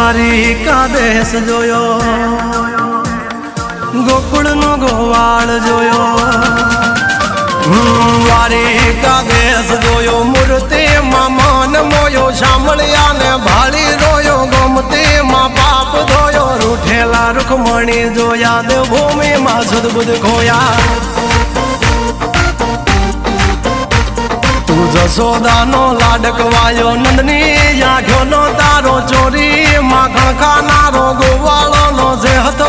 દ્વારિકા દેશ જોયો, ગોકુળનો ગોવાળ જોયો, દ્વારિકા દેશ જોયો, મૂર્તિમાં મન મોયો, સાંભળ્યા ને ભાળી રોયો, ગમતીમાં પાપ ધોયો, રૂઠેલા રૂખમણી જોયા, દેવભૂમિમાં સદબુદ્ધ ખોયા. તું જશોદાનો લાડકવાયો, નંદની આંખોનો તારો ચોરી, માખણ ખાનારો ગોવાળોનો જે હતો